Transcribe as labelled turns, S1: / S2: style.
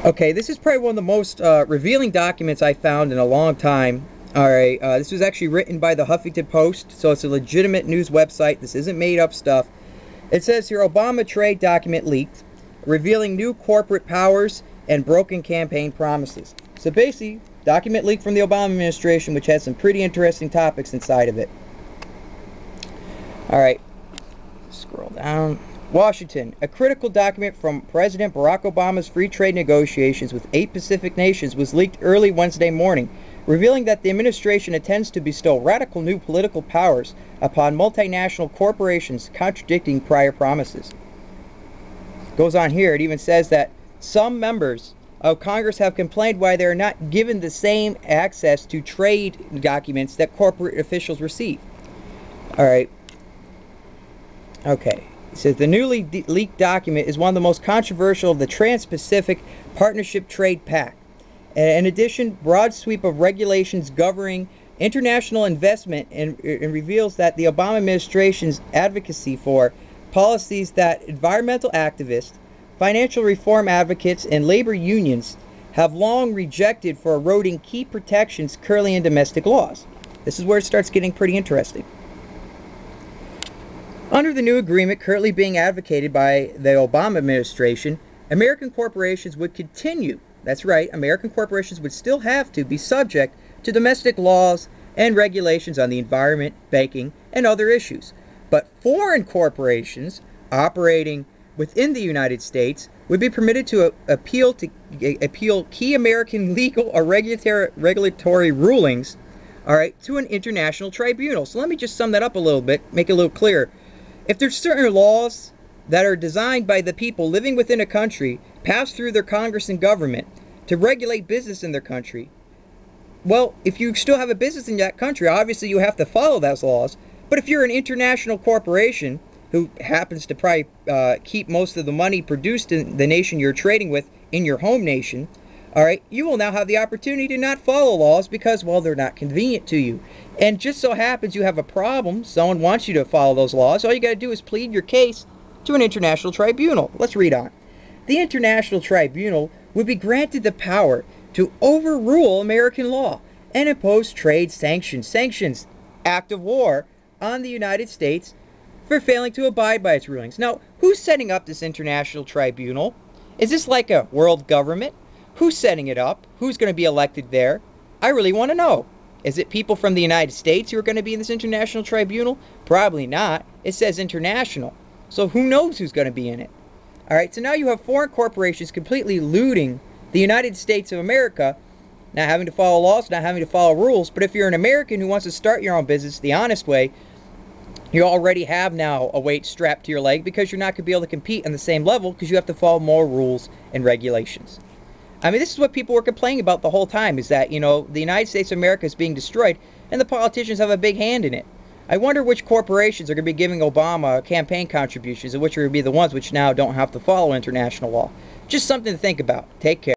S1: Okay, this is probably one of the most revealing documents I found in a long time. Alright, this was actually written by the Huffington Post, so it's a legitimate news website. This isn't made up stuff. It says here, Obama trade document leaked, revealing new corporate powers and broken campaign promises. So basically, document leaked from the Obama administration, which has some pretty interesting topics inside of it. Alright, scroll down. Washington, a critical document from President Barack Obama's free trade negotiations with 8 Pacific nations was leaked early Wednesday morning, revealing that the administration intends to bestow radical new political powers upon multinational corporations, contradicting prior promises. Goes on here, it even says that some members of Congress have complained why they are not given the same access to trade documents that corporate officials receive. Alright. Okay. It says the newly leaked document is one of the most controversial of the Trans-Pacific Partnership Trade Pact. In addition, broad sweep of regulations governing international investment and reveals that the Obama administration's advocacy for policies that environmental activists, financial reform advocates, and labor unions have long rejected for eroding key protections currently in domestic laws. This is where it starts getting pretty interesting. Under the new agreement currently being advocated by the Obama administration, American corporations would continue, that's right, American corporations would still have to be subject to domestic laws and regulations on the environment, banking, and other issues. But foreign corporations operating within the United States would be permitted to appeal key American legal or regulatory rulings, to an international tribunal. So let me just sum that up a little bit, make it a little clearer. If there's certain laws that are designed by the people living within a country, passed through their Congress and government to regulate business in their country, well, if you still have a business in that country, obviously you have to follow those laws. But if you're an international corporation who happens to probably keep most of the money produced in the nation you're trading with in your home nation, you will now have the opportunity to not follow laws because, well, they're not convenient to you. And just so happens you have a problem, someone wants you to follow those laws, all you got to do is plead your case to an international tribunal. Let's read on. The International Tribunal would be granted the power to overrule American law and impose trade sanctions, act of war, on the United States for failing to abide by its rulings. Now, who's setting up this international tribunal? Is this like a world government? Who's setting it up? Who's going to be elected there? I really want to know. Is it people from the United States who are going to be in this international tribunal? Probably not. It says international. So who knows who's going to be in it? Alright, so now you have foreign corporations completely looting the United States of America, not having to follow laws, not having to follow rules. But if you're an American who wants to start your own business the honest way, you already have now a weight strapped to your leg because you're not going to be able to compete on the same level because you have to follow more rules and regulations. I mean, this is what people were complaining about the whole time, is that, the United States of America is being destroyed and the politicians have a big hand in it. I wonder which corporations are going to be giving Obama campaign contributions and which are going to be the ones which now don't have to follow international law. Just something to think about. Take care.